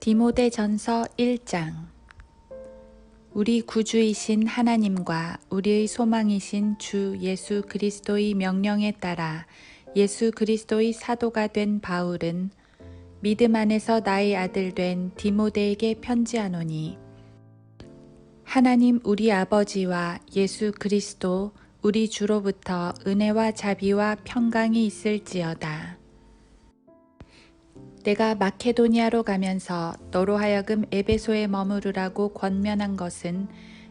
디모데전서 1장. 우리 구주이신 하나님과 우리의 소망이신 주 예수 그리스도의 명령에 따라 예수 그리스도의 사도가 된 바울은 믿음 안에서 나의 아들 된 디모데에게 편지하노니, 하나님 우리 아버지와 예수 그리스도 우리 주로부터 은혜와 자비와 평강이 있을지어다. 내가 마케도니아로 가면서 너로 하여금 에베소에 머무르라고 권면한 것은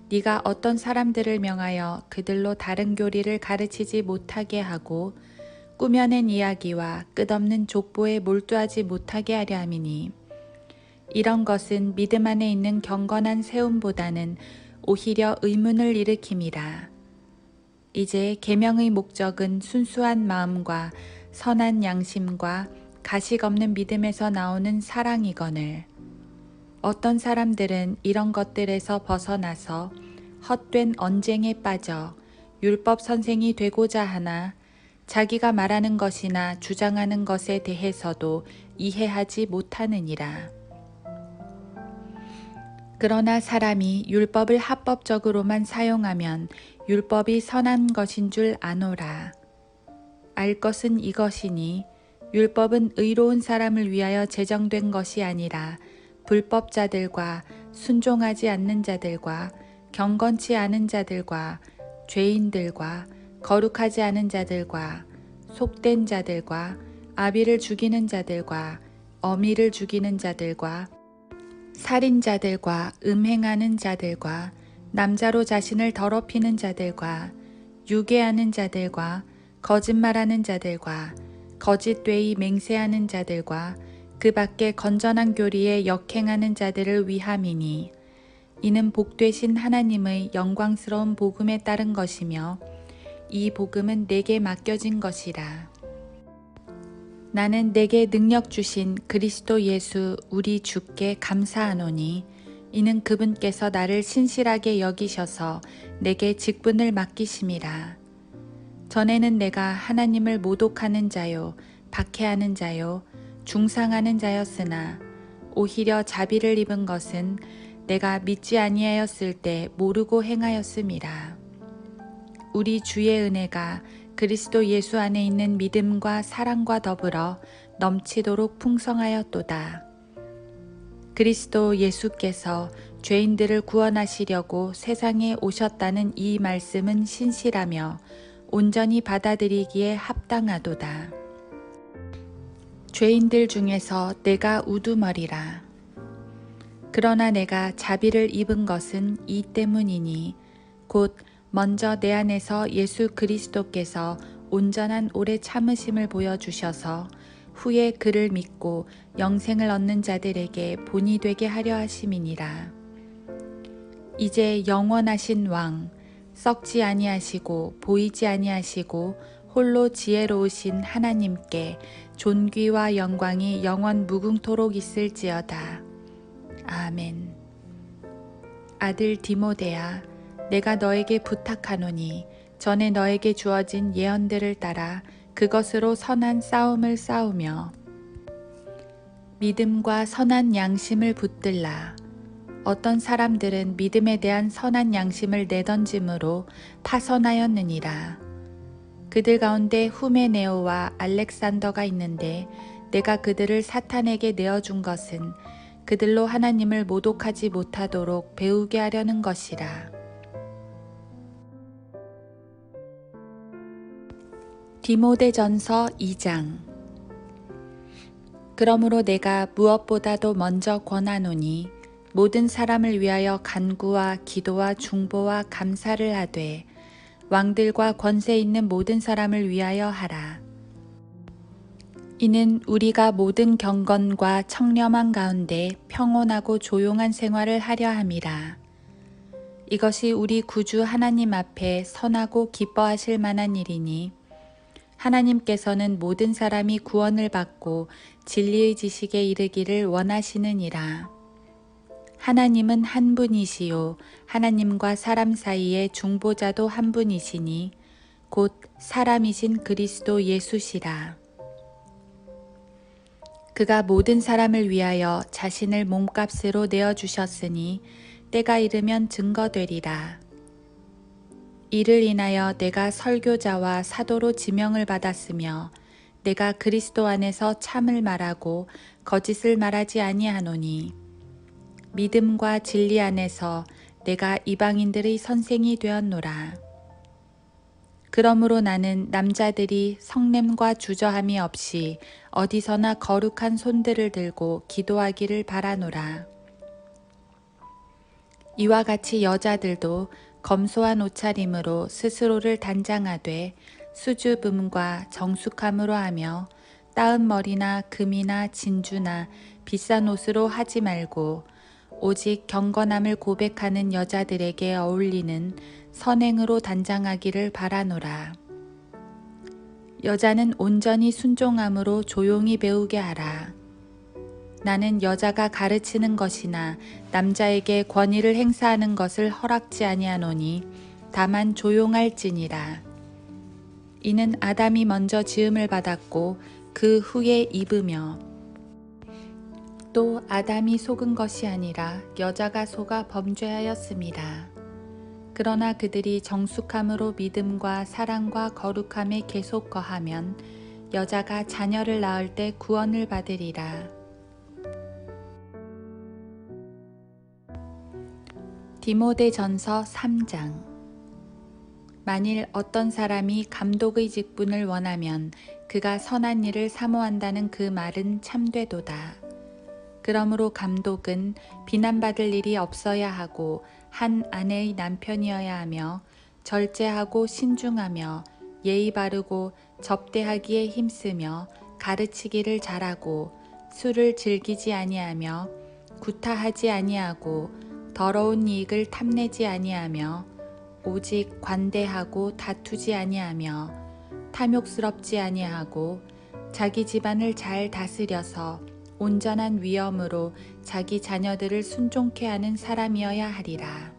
네가 어떤 사람들을 명하여 그들로 다른 교리를 가르치지 못하게 하고 꾸며낸 이야기와 끝없는 족보에 몰두하지 못하게 하려 함이니, 이런 것은 믿음 안에 있는 경건한 세움보다는 오히려 의문을 일으킴이라. 이제 계명의 목적은 순수한 마음과 선한 양심과 가식 없는 믿음에서 나오는 사랑이거늘, 어떤 사람들은 이런 것들에서 벗어나서 헛된 언쟁에 빠져 율법 선생이 되고자 하나 자기가 말하는 것이나 주장하는 것에 대해서도 이해하지 못하느니라. 그러나 사람이 율법을 합법적으로만 사용하면 율법이 선한 것인 줄 아노라. 알 것은 이것이니, 율법은 의로운 사람을 위하여 제정된 것이 아니라 불법자들과 순종하지 않는 자들과 경건치 않은 자들과 죄인들과 거룩하지 않은 자들과 속된 자들과 아비를 죽이는 자들과 어미를 죽이는 자들과 살인자들과 음행하는 자들과 남자로 자신을 더럽히는 자들과 유괴하는 자들과 거짓말하는 자들과 거짓되이 맹세하는 자들과 그 밖에 건전한 교리에 역행하는 자들을 위함이니, 이는 복되신 하나님의 영광스러운 복음에 따른 것이며 이 복음은 내게 맡겨진 것이라. 나는 내게 능력 주신 그리스도 예수 우리 주께 감사하노니, 이는 그분께서 나를 신실하게 여기셔서 내게 직분을 맡기심이라. 전에는 내가 하나님을 모독하는 자요, 박해하는 자요, 중상하는 자였으나 오히려 자비를 입은 것은 내가 믿지 아니하였을 때 모르고 행하였음이라. 우리 주의 은혜가 그리스도 예수 안에 있는 믿음과 사랑과 더불어 넘치도록 풍성하였도다. 그리스도 예수께서 죄인들을 구원하시려고 세상에 오셨다는 이 말씀은 신실하며 온전히 받아들이기에 합당하도다. 죄인들 중에서 내가 우두머리라. 그러나 내가 자비를 입은 것은 이 때문이니, 곧 먼저 내 안에서 예수 그리스도께서 온전한 오래 참으심을 보여주셔서 후에 그를 믿고 영생을 얻는 자들에게 본이 되게 하려 하심이니라. 이제 영원하신 왕, 썩지 아니하시고 보이지 아니하시고 홀로 지혜로우신 하나님께 존귀와 영광이 영원 무궁토록 있을지어다. 아멘. 아들 디모데야, 내가 너에게 부탁하노니 전에 너에게 주어진 예언들을 따라 그것으로 선한 싸움을 싸우며 믿음과 선한 양심을 붙들라. 어떤 사람들은 믿음에 대한 선한 양심을 내던짐으로 파선하였느니라. 그들 가운데 후메네오와 알렉산더가 있는데 내가 그들을 사탄에게 내어준 것은 그들로 하나님을 모독하지 못하도록 배우게 하려는 것이라. 디모데전서 2장. 그러므로 내가 무엇보다도 먼저 권하노니, 모든 사람을 위하여 간구와 기도와 중보와 감사를 하되 왕들과 권세 있는 모든 사람을 위하여 하라. 이는 우리가 모든 경건과 청렴한 가운데 평온하고 조용한 생활을 하려 함이라. 이것이 우리 구주 하나님 앞에 선하고 기뻐하실 만한 일이니, 하나님께서는 모든 사람이 구원을 받고 진리의 지식에 이르기를 원하시느니라. 하나님은 한 분이시요 하나님과 사람 사이의 중보자도 한 분이시니 곧 사람이신 그리스도 예수시라. 그가 모든 사람을 위하여 자신을 몸값으로 내어주셨으니 때가 이르면 증거되리라. 이를 인하여 내가 설교자와 사도로 지명을 받았으며 내가 그리스도 안에서 참을 말하고 거짓을 말하지 아니하노니 믿음과 진리 안에서 내가 이방인들의 선생이 되었노라. 그러므로 나는 남자들이 성냄과 주저함이 없이 어디서나 거룩한 손들을 들고 기도하기를 바라노라. 이와 같이 여자들도 검소한 옷차림으로 스스로를 단장하되 수줍음과 정숙함으로 하며 따은 머리나 금이나 진주나 비싼 옷으로 하지 말고 오직 경건함을 고백하는 여자들에게 어울리는 선행으로 단장하기를 바라노라. 여자는 온전히 순종함으로 조용히 배우게 하라. 나는 여자가 가르치는 것이나 남자에게 권위를 행사하는 것을 허락지 아니하노니 다만 조용할지니라. 이는 아담이 먼저 지음을 받았고 그 후에 이브며 또 아담이 속은 것이 아니라 여자가 속아 범죄하였습니다. 그러나 그들이 정숙함으로 믿음과 사랑과 거룩함에 계속 거하면 여자가 자녀를 낳을 때 구원을 받으리라. 디모데전서 3장. 만일 어떤 사람이 감독의 직분을 원하면 그가 선한 일을 사모한다는 그 말은 참되도다. 그러므로 감독은 비난받을 일이 없어야 하고 한 아내의 남편이어야 하며 절제하고 신중하며 예의 바르고 접대하기에 힘쓰며 가르치기를 잘하고 술을 즐기지 아니하며 구타하지 아니하고 더러운 이익을 탐내지 아니하며 오직 관대하고 다투지 아니하며 탐욕스럽지 아니하고 자기 집안을 잘 다스려서 온전한 위엄으로 자기 자녀들을 순종케 하는 사람이어야 하리라.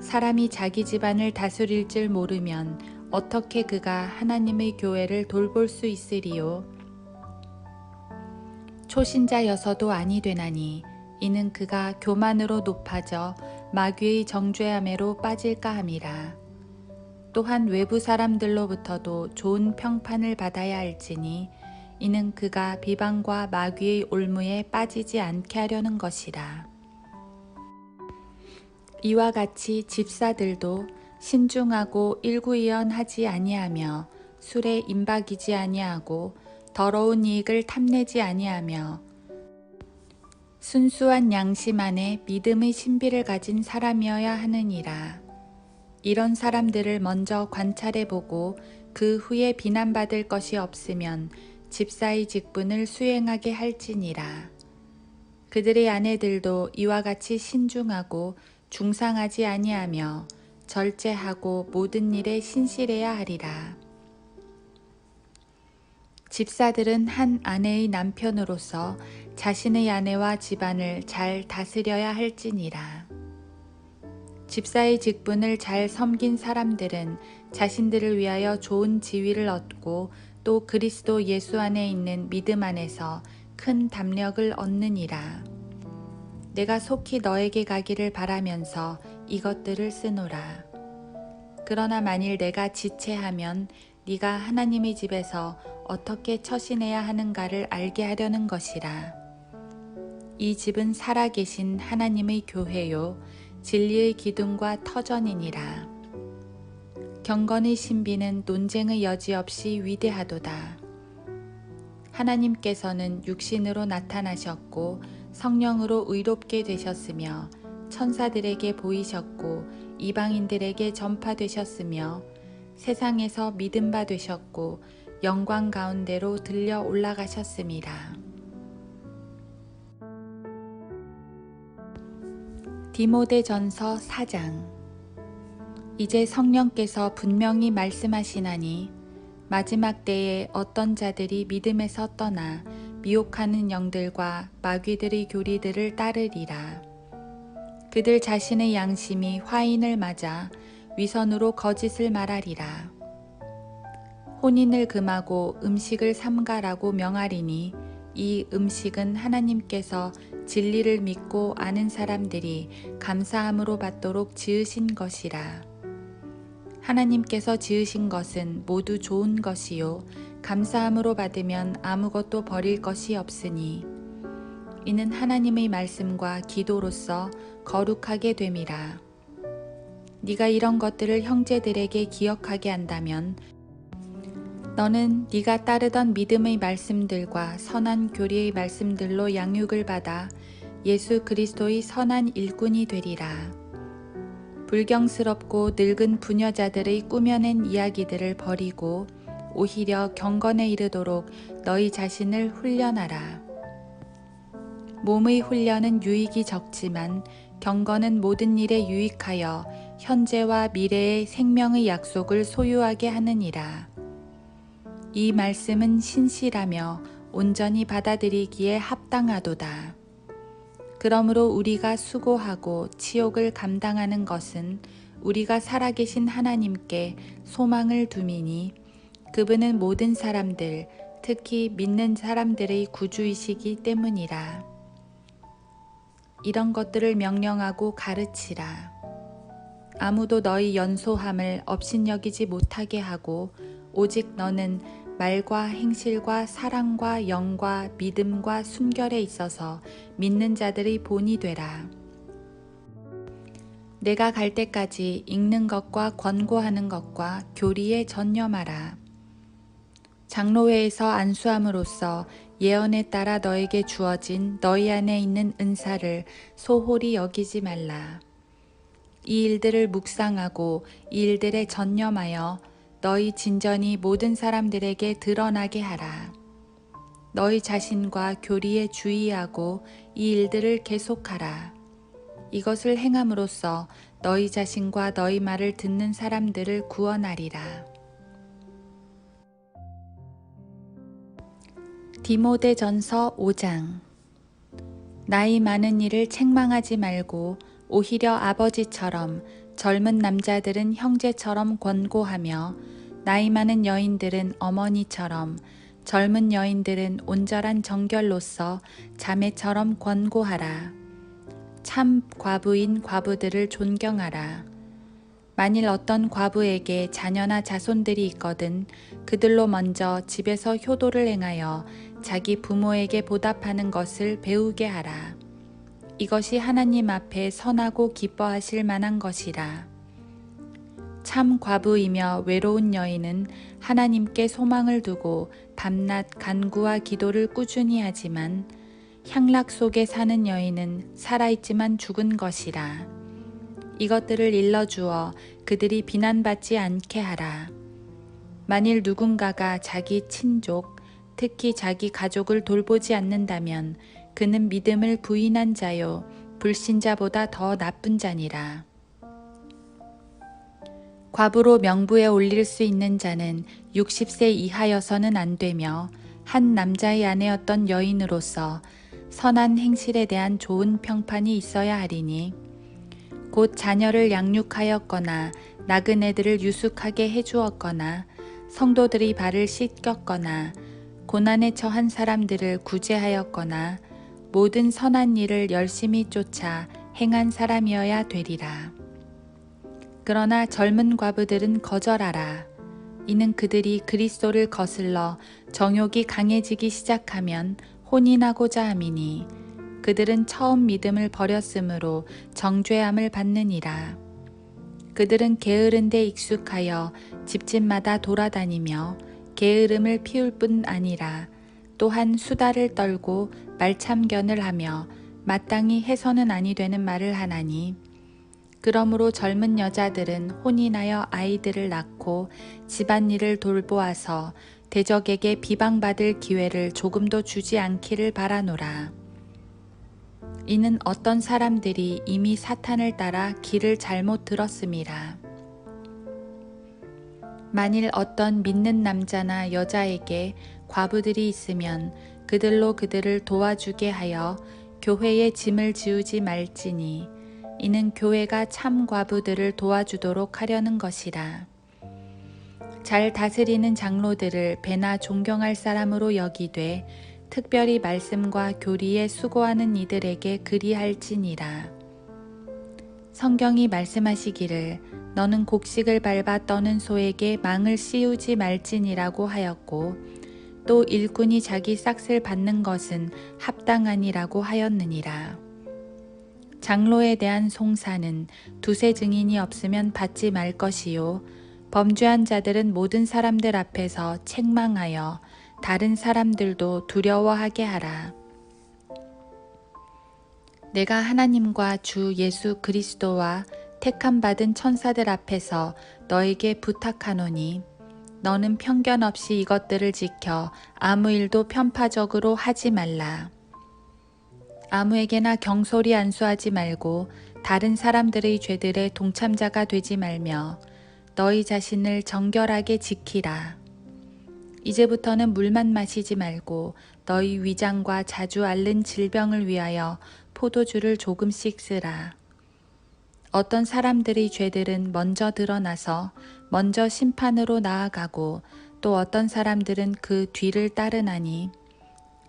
사람이 자기 집안을 다스릴 줄 모르면 어떻게 그가 하나님의 교회를 돌볼 수 있으리요? 초신자여서도 아니 되나니 이는 그가 교만으로 높아져 마귀의 정죄함에로 빠질까 함이라. 또한 외부 사람들로부터도 좋은 평판을 받아야 할지니 이는 그가 비방과 마귀의 올무에 빠지지 않게 하려는 것이라. 이와 같이 집사들도 신중하고 일구이연하지 아니하며 술에 임박이지 아니하고 더러운 이익을 탐내지 아니하며 순수한 양심 안에 믿음의 신비를 가진 사람이어야 하느니라. 이런 사람들을 먼저 관찰해 보고 그 후에 비난받을 것이 없으면 집사의 직분을 수행하게 할지니라. 그들의 아내들도 이와 같이 신중하고 중상하지 아니하며 절제하고 모든 일에 신실해야 하리라. 집사들은 한 아내의 남편으로서 자신의 아내와 집안을 잘 다스려야 할지니라. 집사의 직분을 잘 섬긴 사람들은 자신들을 위하여 좋은 지위를 얻고 또 그리스도 예수 안에 있는 믿음 안에서 큰 담력을 얻느니라. 내가 속히 너에게 가기를 바라면서 이것들을 쓰노라. 그러나 만일 내가 지체하면 네가 하나님의 집에서 어떻게 처신해야 하는가를 알게 하려는 것이라. 이 집은 살아계신 하나님의 교회요 진리의 기둥과 터전이니라. 경건의 신비는 논쟁의 여지 없이 위대하도다. 하나님께서는 육신으로 나타나셨고 성령으로 의롭게 되셨으며 천사들에게 보이셨고 이방인들에게 전파되셨으며 세상에서 믿음 바 되셨고 영광 가운데로 들려 올라가셨습니다. 디모데전서 4장. 이제 성령께서 분명히 말씀하시나니 마지막 때에 어떤 자들이 믿음에서 떠나 미혹하는 영들과 마귀들의 교리들을 따르리라. 그들 자신의 양심이 화인을 맞아 위선으로 거짓을 말하리라. 혼인을 금하고 음식을 삼가라고 명하리니 이 음식은 하나님께서 진리를 믿고 아는 사람들이 감사함으로 받도록 지으신 것이라. 하나님께서 지으신 것은 모두 좋은 것이요 감사함으로 받으면 아무것도 버릴 것이 없으니 이는 하나님의 말씀과 기도로서 거룩하게 됨이라. 네가 이런 것들을 형제들에게 기억하게 한다면 너는 네가 따르던 믿음의 말씀들과 선한 교리의 말씀들로 양육을 받아 예수 그리스도의 선한 일꾼이 되리라. 불경스럽고 늙은 부녀자들의 꾸며낸 이야기들을 버리고 오히려 경건에 이르도록 너희 자신을 훈련하라. 몸의 훈련은 유익이 적지만 경건은 모든 일에 유익하여 현재와 미래의 생명의 약속을 소유하게 하느니라. 이 말씀은 신실하며 온전히 받아들이기에 합당하도다. 그러므로 우리가 수고하고 치욕을 감당하는 것은 우리가 살아계신 하나님께 소망을 둠이니 그분은 모든 사람들, 특히 믿는 사람들의 구주이시기 때문이라. 이런 것들을 명령하고 가르치라. 아무도 너희 연소함을 업신여기지 못하게 하고 오직 너는 말과 행실과 사랑과 영과 믿음과 순결에 있어서 믿는 자들의 본이 되라. 내가 갈 때까지 읽는 것과 권고하는 것과 교리에 전념하라. 장로회에서 안수함으로써 예언에 따라 너에게 주어진 너희 안에 있는 은사를 소홀히 여기지 말라. 이 일들을 묵상하고 이 일들에 전념하여 너희 진전이 모든 사람들에게 드러나게 하라. 너희 자신과 교리에 주의하고 이 일들을 계속하라. 이것을 행함으로써 너희 자신과 너희 말을 듣는 사람들을 구원하리라. 디모데전서 5장. 나이 많은 이를 책망하지 말고 오히려 아버지처럼 젊은 남자들은 형제처럼 권고하며 나이 많은 여인들은 어머니처럼 젊은 여인들은 온전한 정결로서 자매처럼 권고하라. 참 과부인 과부들을 존경하라. 만일 어떤 과부에게 자녀나 자손들이 있거든 그들로 먼저 집에서 효도를 행하여 자기 부모에게 보답하는 것을 배우게 하라. 이것이 하나님 앞에 선하고 기뻐하실 만한 것이라. 참 과부이며 외로운 여인은 하나님께 소망을 두고 밤낮 간구와 기도를 꾸준히 하지만 향락 속에 사는 여인은 살아있지만 죽은 것이라. 이것들을 일러주어 그들이 비난받지 않게 하라. 만일 누군가가 자기 친족, 특히 자기 가족을 돌보지 않는다면 그는 믿음을 부인한 자요 불신자보다 더 나쁜 자니라. 과부로 명부에 올릴 수 있는 자는 60세 이하여서는 안 되며 한 남자의 아내였던 여인으로서 선한 행실에 대한 좋은 평판이 있어야 하리니 곧 자녀를 양육하였거나 나그네들을 유숙하게 해주었거나 성도들이 발을 씻겼거나 고난에 처한 사람들을 구제하였거나 모든 선한 일을 열심히 쫓아 행한 사람이어야 되리라. 그러나 젊은 과부들은 거절하라. 이는 그들이 그리스도를 거슬러 정욕이 강해지기 시작하면 혼인하고자 함이니 그들은 처음 믿음을 버렸으므로 정죄함을 받느니라. 그들은 게으른 데 익숙하여 집집마다 돌아다니며 게으름을 피울 뿐 아니라 또한 수다를 떨고 말참견을 하며 마땅히 해서는 아니 되는 말을 하나니 그러므로 젊은 여자들은 혼인하여 아이들을 낳고 집안일을 돌보아서 대적에게 비방받을 기회를 조금도 주지 않기를 바라노라. 이는 어떤 사람들이 이미 사탄을 따라 길을 잘못 들었음이라. 만일 어떤 믿는 남자나 여자에게 과부들이 있으면 그들로 그들을 도와주게 하여 교회의 짐을 지우지 말지니 이는 교회가 참 과부들을 도와주도록 하려는 것이라. 잘 다스리는 장로들을 배나 존경할 사람으로 여기되 특별히 말씀과 교리에 수고하는 이들에게 그리할지니라. 성경이 말씀하시기를 너는 곡식을 밟아 떠는 소에게 망을 씌우지 말지니라고 하였고 또 일꾼이 자기 싹을 받는 것은 합당하니라고 하였느니라. 장로에 대한 송사는 두세 증인이 없으면 받지 말 것이요 범죄한 자들은 모든 사람들 앞에서 책망하여 다른 사람들도 두려워하게 하라. 내가 하나님과 주 예수 그리스도와 택함 받은 천사들 앞에서 너에게 부탁하노니 너는 편견 없이 이것들을 지켜 아무 일도 편파적으로 하지 말라. 아무에게나 경솔히 안수하지 말고 다른 사람들의 죄들의 동참자가 되지 말며 너희 자신을 정결하게 지키라. 이제부터는 물만 마시지 말고 너희 위장과 자주 앓는 질병을 위하여 포도주를 조금씩 쓰라. 어떤 사람들의 죄들은 먼저 드러나서 먼저 심판으로 나아가고 또 어떤 사람들은 그 뒤를 따르나니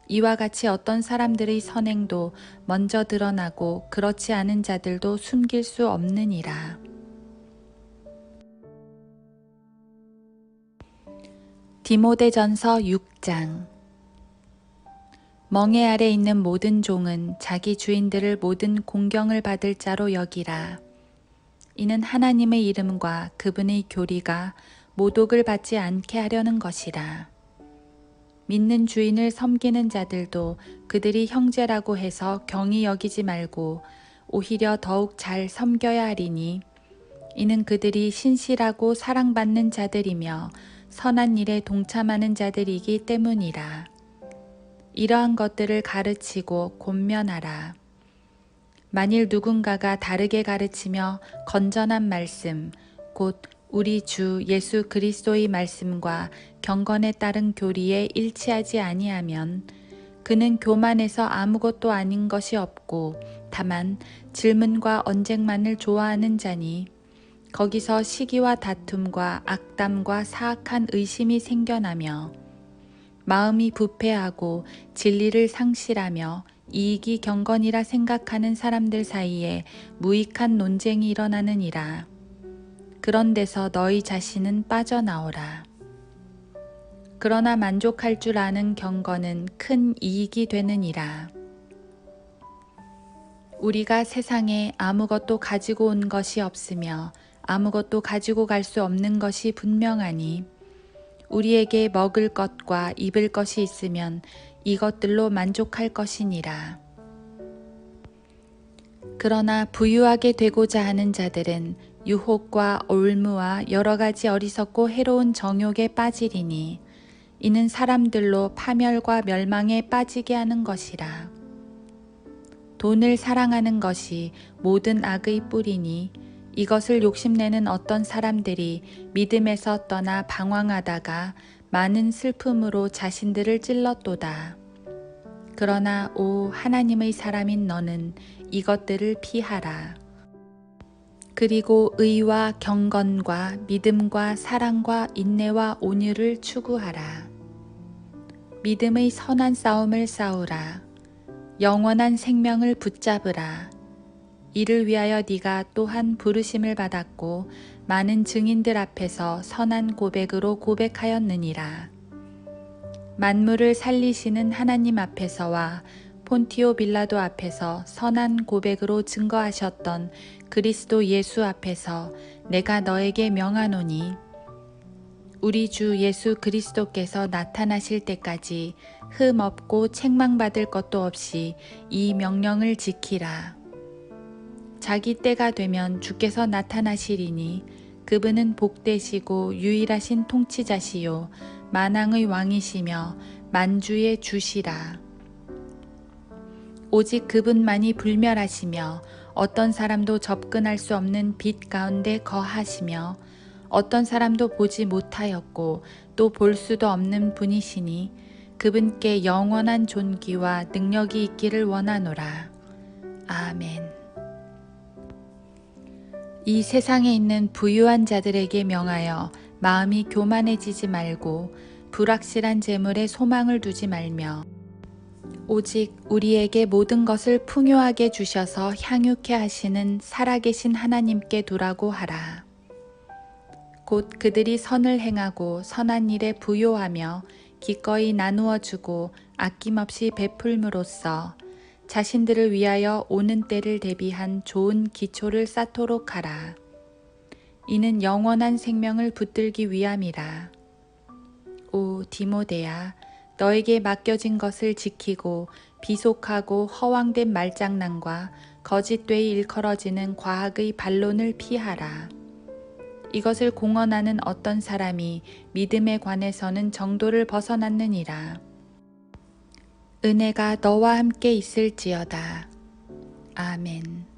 이와 같이 어떤 사람들의 선행도 먼저 드러나고 그렇지 않은 자들도 숨길 수 없느니라. 디모데전서 6장. 멍에 아래 있는 모든 종은 자기 주인들을 모든 공경을 받을 자로 여기라. 이는 하나님의 이름과 그분의 교리가 모독을 받지 않게 하려는 것이라. 믿는 주인을 섬기는 자들도 그들이 형제라고 해서 경히 여기지 말고 오히려 더욱 잘 섬겨야 하리니 이는 그들이 신실하고 사랑받는 자들이며 선한 일에 동참하는 자들이기 때문이라. 이러한 것들을 가르치고 권면하라. 만일 누군가가 다르게 가르치며 건전한 말씀, 곧 우리 주 예수 그리스도의 말씀과 경건에 따른 교리에 일치하지 아니하면 그는 교만해서 아무것도 아닌 것이 없고 다만 질문과 언쟁만을 좋아하는 자니 거기서 시기와 다툼과 악담과 사악한 의심이 생겨나며 마음이 부패하고 진리를 상실하며 이익이 경건이라 생각하는 사람들 사이에 무익한 논쟁이 일어나느니라. 그런 데서 너희 자신은 빠져나오라. 그러나 만족할 줄 아는 경건은 큰 이익이 되느니라. 우리가 세상에 아무것도 가지고 온 것이 없으며 아무것도 가지고 갈 수 없는 것이 분명하니 우리에게 먹을 것과 입을 것이 있으면 이것들로 만족할 것이니라. 그러나 부유하게 되고자 하는 자들은 유혹과 올무와 여러 가지 어리석고 해로운 정욕에 빠지리니 이는 사람들로 파멸과 멸망에 빠지게 하는 것이라. 돈을 사랑하는 것이 모든 악의 뿌리니 이것을 욕심내는 어떤 사람들이 믿음에서 떠나 방황하다가 많은 슬픔으로 자신들을 찔렀도다. 그러나 오 하나님의 사람인 너는 이것들을 피하라. 그리고 의와 경건과 믿음과 사랑과 인내와 온유를 추구하라. 믿음의 선한 싸움을 싸우라. 영원한 생명을 붙잡으라. 이를 위하여 네가 또한 부르심을 받았고 많은 증인들 앞에서 선한 고백으로 고백하였느니라. 만물을 살리시는 하나님 앞에서와 폰티오 빌라도 앞에서 선한 고백으로 증거하셨던 그리스도 예수 앞에서 내가 너에게 명하노니 우리 주 예수 그리스도께서 나타나실 때까지 흠 없고 책망받을 것도 없이 이 명령을 지키라. 자기 때가 되면 주께서 나타나시리니 그분은 복되시고 유일하신 통치자시요 만왕의 왕이시며 만주의 주시라. 오직 그분만이 불멸하시며 어떤 사람도 접근할 수 없는 빛 가운데 거하시며 어떤 사람도 보지 못하였고 또 볼 수도 없는 분이시니 그분께 영원한 존귀와 능력이 있기를 원하노라. 아멘. 이 세상에 있는 부유한 자들에게 명하여 마음이 교만해지지 말고 불확실한 재물에 소망을 두지 말며 오직 우리에게 모든 것을 풍요하게 주셔서 향유케 하시는 살아계신 하나님께 두라고 하라. 곧 그들이 선을 행하고 선한 일에 부요하며 기꺼이 나누어 주고 아낌없이 베풀므로써 자신들을 위하여 오는 때를 대비한 좋은 기초를 쌓도록 하라. 이는 영원한 생명을 붙들기 위함이라. 오 디모데야, 너에게 맡겨진 것을 지키고 비속하고 허황된 말장난과 거짓되이 일컬어지는 과학의 반론을 피하라. 이것을 공언하는 어떤 사람이 믿음에 관해서는 정도를 벗어났느니라. 은혜가 너와 함께 있을지어다. 아멘.